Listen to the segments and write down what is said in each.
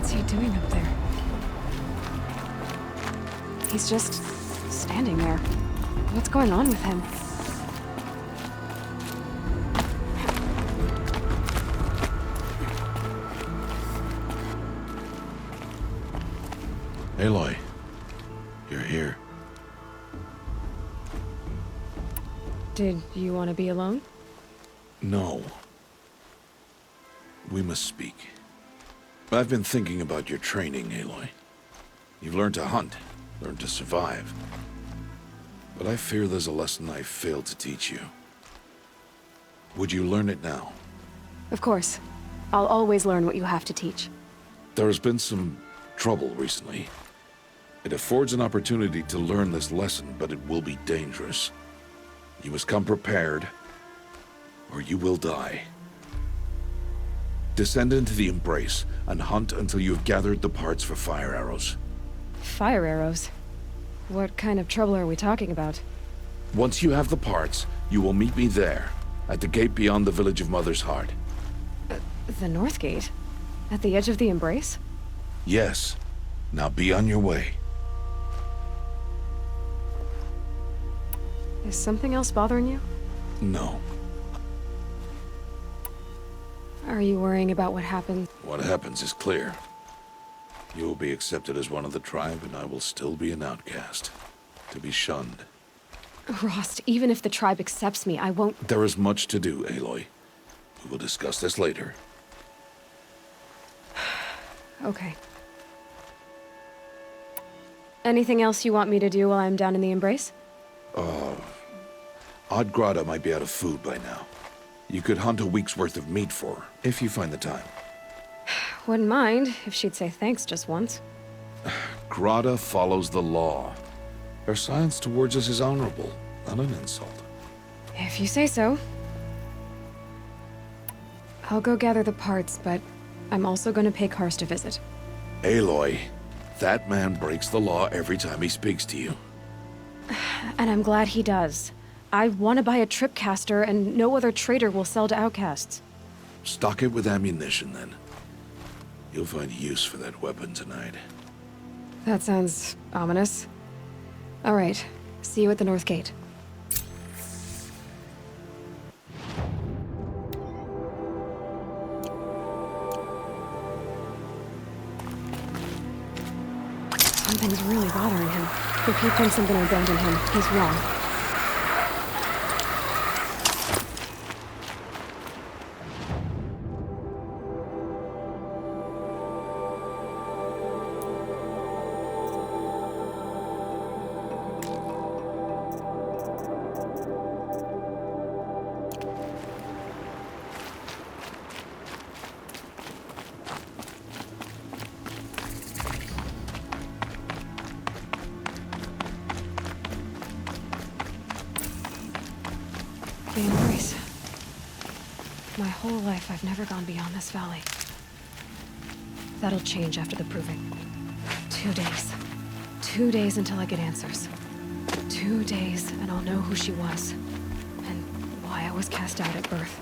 What's he doing up there? He's just standing there. What's going on with him? Aloy, you're here. Did you want to be alone? No. We must speak. I've been thinking about your training, Aloy. You've learned to hunt, learned to survive. But I fear there's a lesson I failed to teach you. Would you learn it now? Of course. I'll always learn what you have to teach. There has been some trouble recently. It affords an opportunity to learn this lesson, but it will be dangerous. You must come prepared, or you will die. Descend into the Embrace and hunt until you have gathered the parts for fire arrows. Fire arrows? What kind of trouble are we talking about? Once you have the parts, you will meet me there, at the gate beyond the village of Mother's Heart. The North Gate? At the edge of the Embrace? Yes. Now be on your way. Is something else bothering you? No. Are you worrying about what happened? What happens is clear. You will be accepted as one of the tribe, and I will still be an outcast. To be shunned. Rost, even if the tribe accepts me, I won't... There is much to do, Aloy. We will discuss this later. Okay. Anything else you want me to do while I'm down in the Embrace? Odd Grata might be out of food by now. You could hunt a week's worth of meat for her, if you find the time. Wouldn't mind if she'd say thanks just once. Grata follows the law. Her silence towards us is honorable, not an insult. If you say so. I'll go gather the parts, but I'm also going to pay Karst a visit. Aloy, that man breaks the law every time he speaks to you. And I'm glad he does. I want to buy a tripcaster, and no other trader will sell to outcasts. Stock it with ammunition, then. You'll find use for that weapon tonight. That sounds ominous. All right. See you at the North Gate. Something's really bothering him. If he thinks I'm gonna abandon him, he's wrong. The Embrace. My whole life, I've never gone beyond this valley. That'll change after the proving. 2 days. 2 days until I get answers. 2 days, and I'll know who she was. And why I was cast out at birth.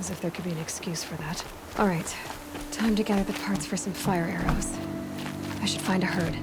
As if there could be an excuse for that. All right. Time to gather the parts for some fire arrows. I should find a herd.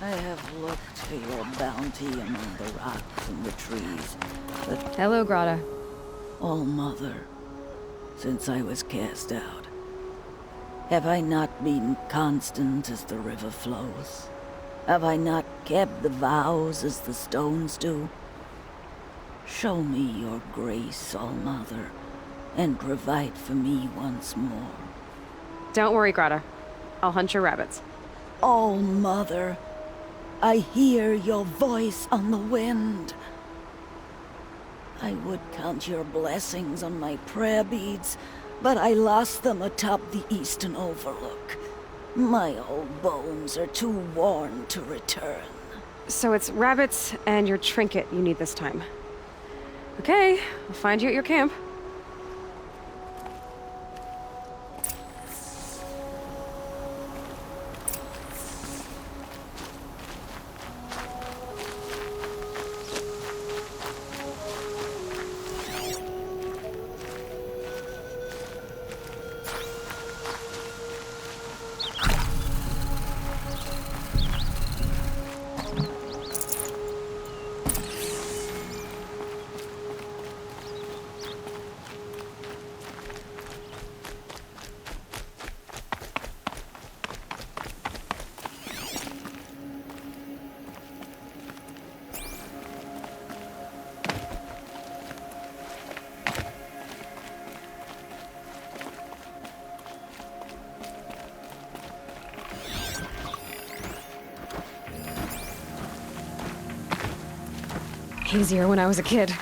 I have looked for your bounty among the rocks and the trees, but Hello, Grata. oh, Mother, since I was cast out, have I not been constant as the river flows? Have I not kept the vows as the stones do? Show me your grace, All-Mother, and provide for me once more. Don't worry, Grata. I'll hunt your rabbits. All-Mother, I hear your voice on the wind. I would count your blessings on my prayer beads, but I lost them atop the eastern overlook. My old bones are too worn to return. So it's rabbits and your trinket you need this time. Okay, I'll find you at your camp. Easier when I was a kid.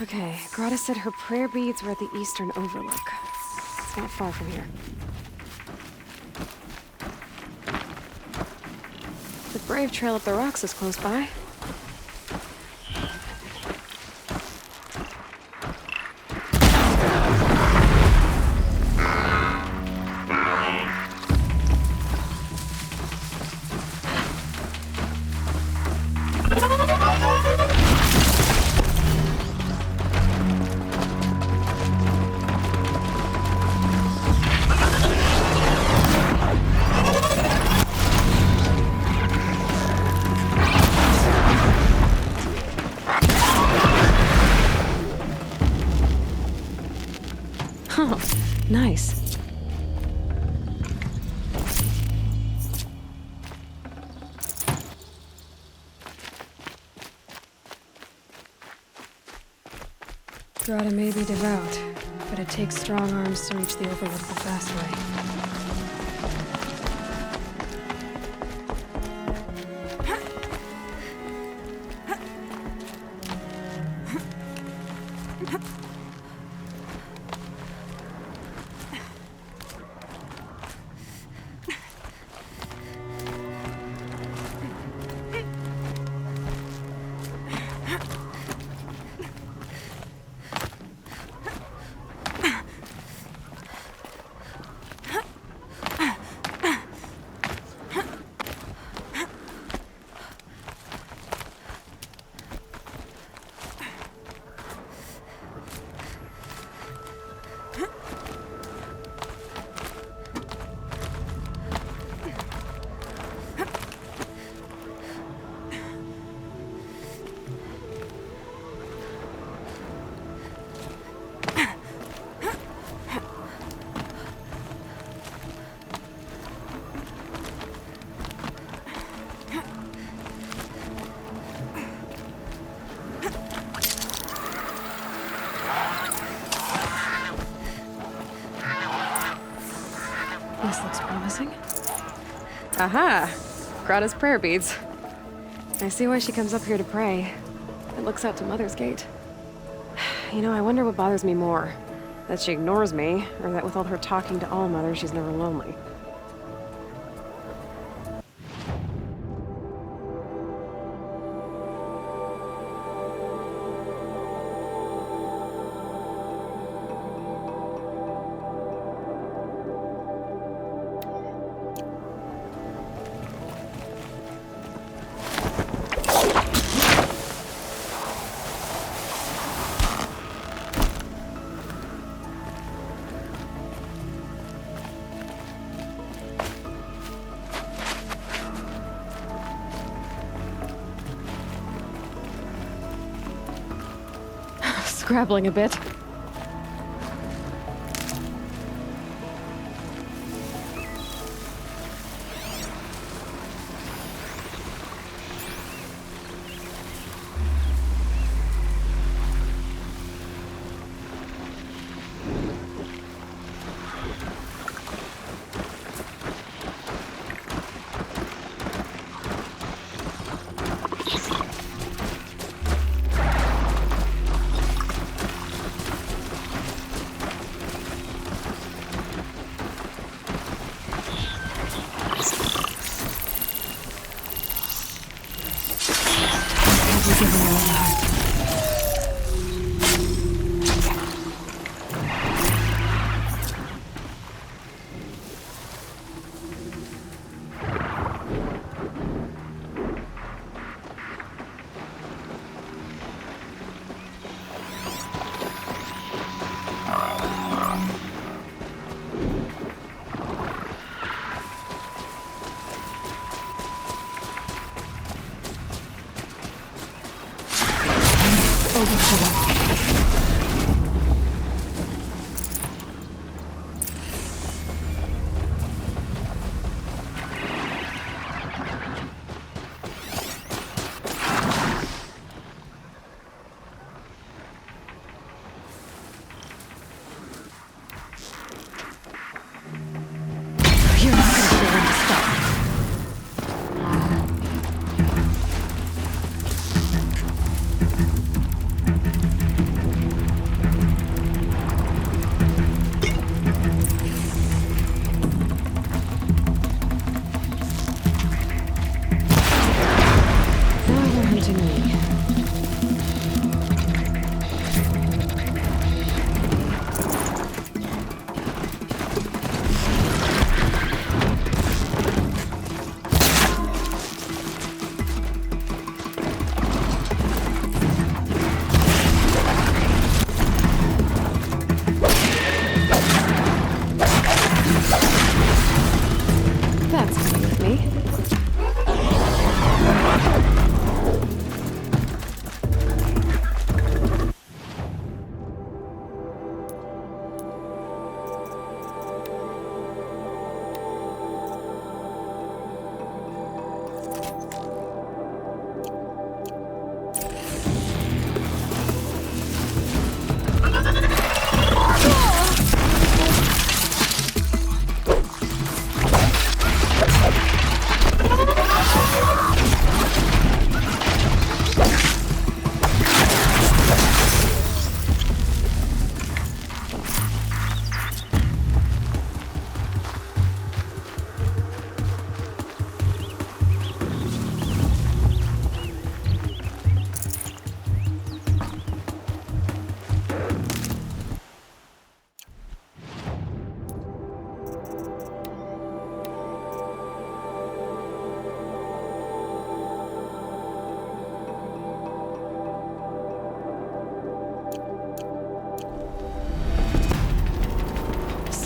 Okay, Grata said her prayer beads were at the eastern overlook. It's not far from here. The Brave Trail up the rocks is close by. Oh, nice. Grata may be devout, but it takes strong arms to reach the Overlook the fast way. This looks promising. Aha! Grata's prayer beads. I see why she comes up here to pray. It looks out to Mother's Gate. You know, I wonder what bothers me more. That she ignores me, or that with all her talking to All Mother, she's never lonely. Scrabbling a bit.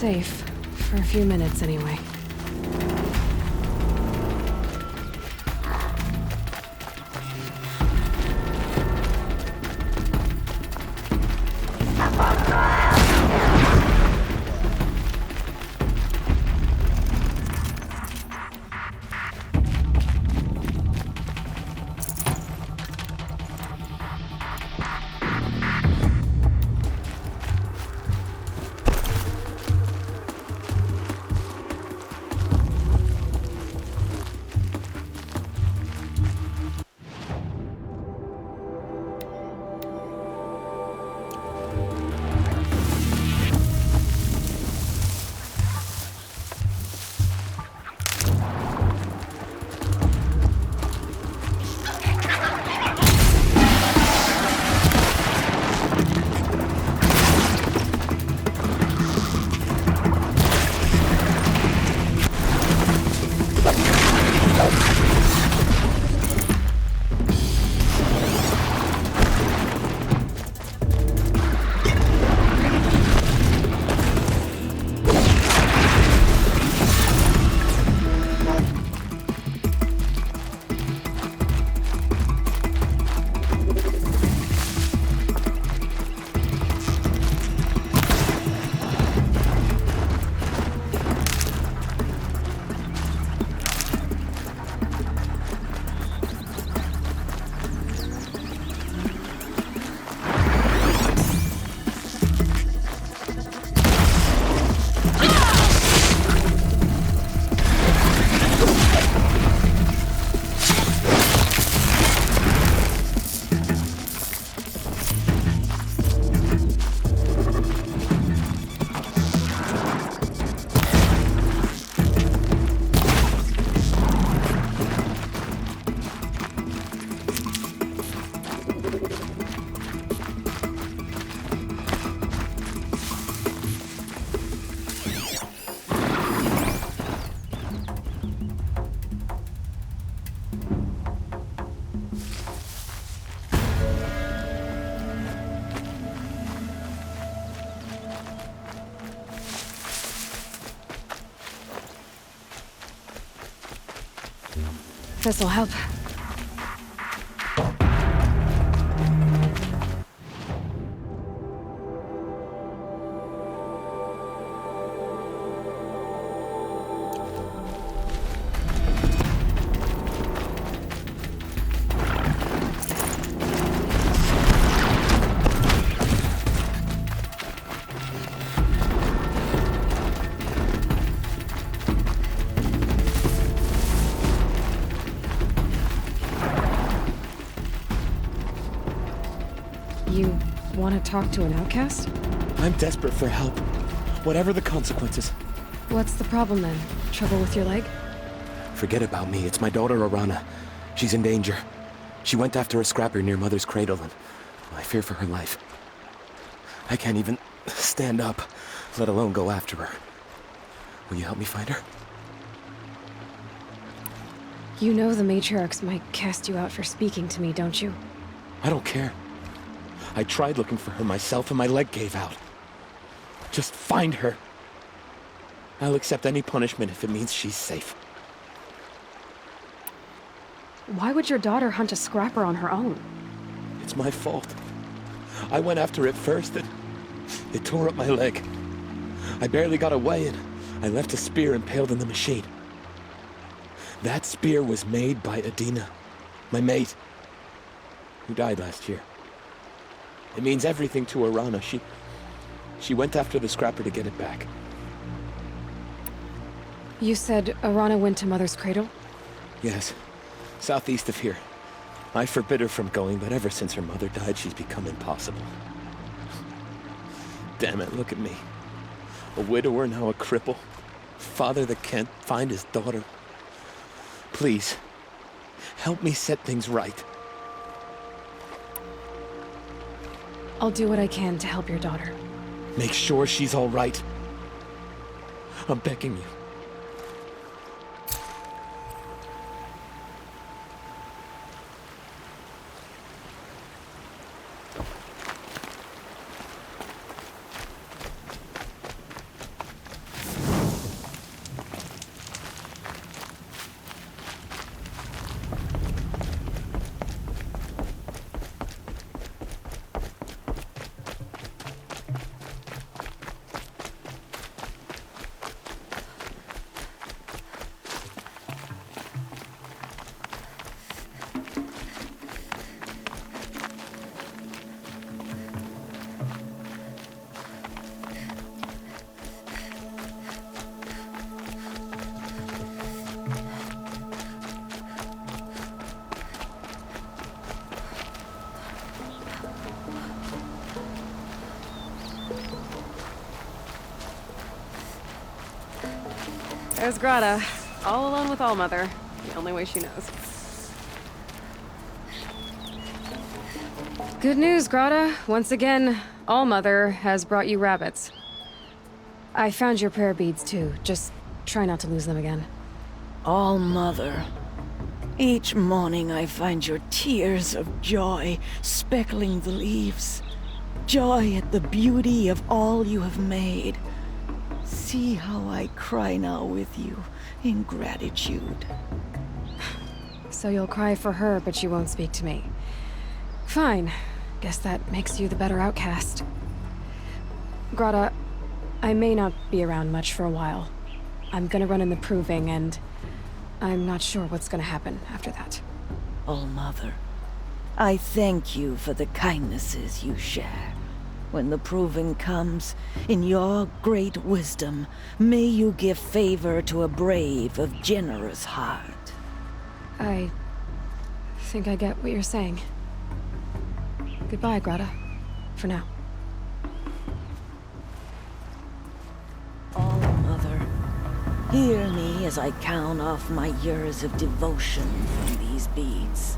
safe. For a few minutes, anyway. This'll help. You want to talk to an outcast? I'm desperate for help. Whatever the consequences. What's the problem then? Trouble with your leg? Forget about me. It's my daughter, Arana. She's in danger. She went after a scrapper near Mother's cradle, and I fear for her life. I can't even stand up, let alone go after her. Will you help me find her? You know the matriarchs might cast you out for speaking to me, don't you? I don't care. I tried looking for her myself, and my leg gave out. Just find her. I'll accept any punishment if it means she's safe. Why would your daughter hunt a scrapper on her own? It's my fault. I went after it first, and it tore up my leg. I barely got away, and I left a spear impaled in the machine. That spear was made by Adina, my mate, who died last year. It means everything to Arana. She went after the scrapper to get it back. You said Arana went to Mother's cradle? Yes, southeast of here. I forbid her from going, but ever since her mother died, she's become impossible. Damn it, look at me. A widower, now a cripple. Father that can't find his daughter. Please, help me set things right. I'll do what I can to help your daughter. Make sure she's all right. I'm begging you. There's Grata, all alone with Allmother, the only way she knows. Good news, Grata. Once again, Allmother has brought you rabbits. I found your prayer beads too. Just try not to lose them again. All Mother. Each morning I find your tears of joy speckling the leaves. Joy at the beauty of all you have made. See how I cry now with you in gratitude. So you'll cry for her, but you won't speak to me. Fine. Guess that makes you the better outcast. Grata, I may not be around much for a while. I'm gonna run in the proving, and I'm not sure what's gonna happen after that. All Mother, I thank you for the kindnesses you share. When the proving comes, in your great wisdom, may you give favor to a brave of generous heart. I think I get what you're saying. Goodbye, Grata. For now. All Mother, hear me as I count off my years of devotion from these beads.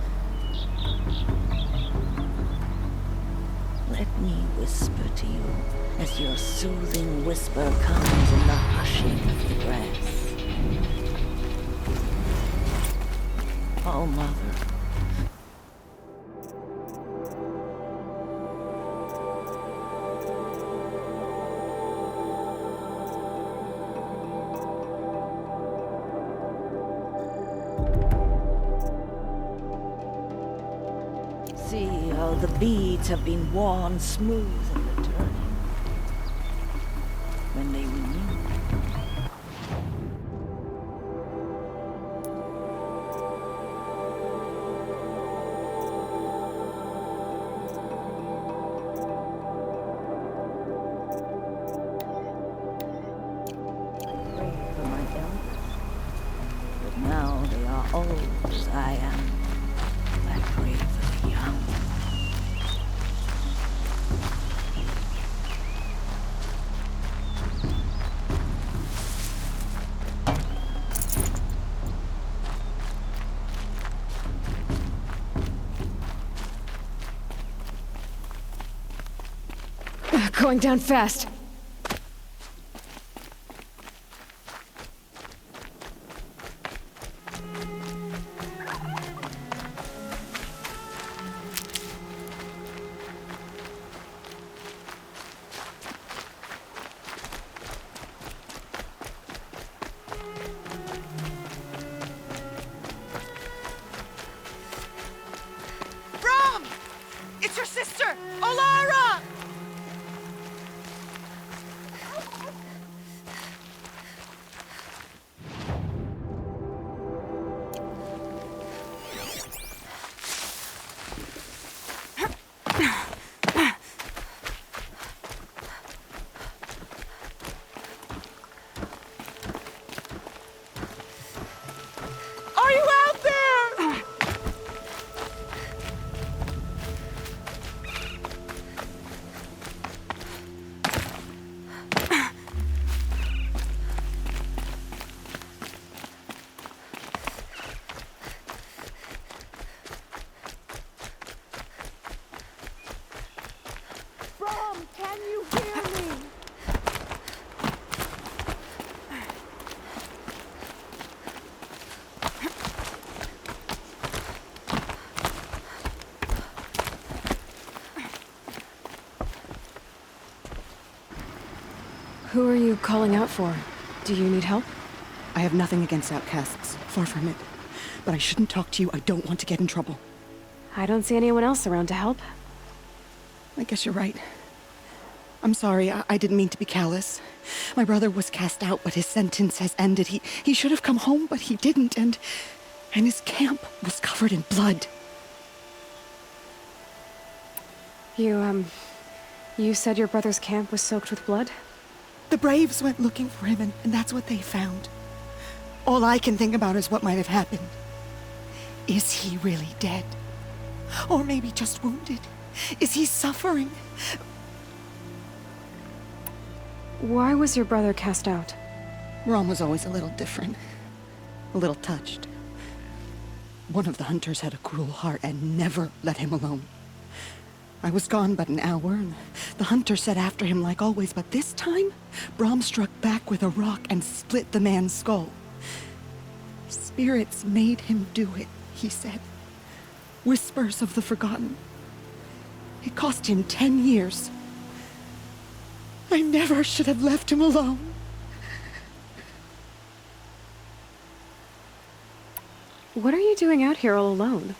Let me whisper to you as your soothing whisper comes in the hushing of the grass. Oh, Mother. See how the beads have been worn smooth in the turning. When they renew. Pray for my elders. But now they are old as I am. I pray for the young. Going down fast. Brom! It's your sister, Olara! Are you out there? Brom, can you hear me? Who are you calling out for? Do you need help? I have nothing against outcasts, far from it. But I shouldn't talk to you. I don't want to get in trouble. I don't see anyone else around to help. I guess you're right. I'm sorry, I didn't mean to be callous. My brother was cast out, but his sentence has ended. He should have come home, but he didn't, and his camp was covered in blood. You said your brother's camp was soaked with blood? The Braves went looking for him, and that's what they found. All I can think about is what might have happened. Is he really dead? Or maybe just wounded? Is he suffering? Why was your brother cast out? Rom was always a little different. A little touched. One of the hunters had a cruel heart and never let him alone. I was gone but an hour, and the hunter set after him like always, but this time, Brom struck back with a rock and split the man's skull. Spirits made him do it, he said. Whispers of the forgotten. It cost him 10 years. I never should have left him alone. What are you doing out here all alone?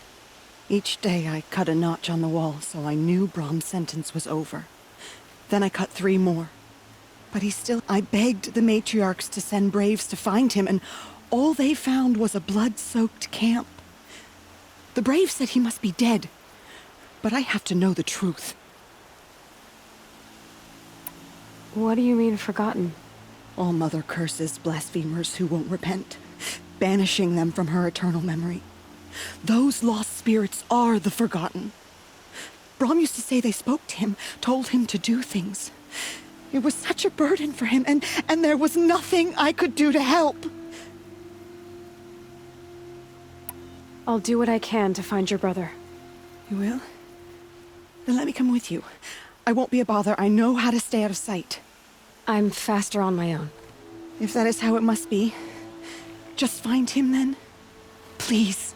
Each day I cut a notch on the wall so I knew Brom's sentence was over. Then I cut 3 more. But I begged the matriarchs to send braves to find him, and all they found was a blood-soaked camp. The braves said he must be dead, but I have to know the truth. What do you mean, forgotten? All-Mother curses blasphemers who won't repent, banishing them from her eternal memory. Those lost spirits are the forgotten. Brom used to say they spoke to him, told him to do things. It was such a burden for him, and there was nothing I could do to help. I'll do what I can to find your brother. You will? Then let me come with you. I won't be a bother. I know how to stay out of sight. I'm faster on my own. If that is how it must be, just find him then. Please.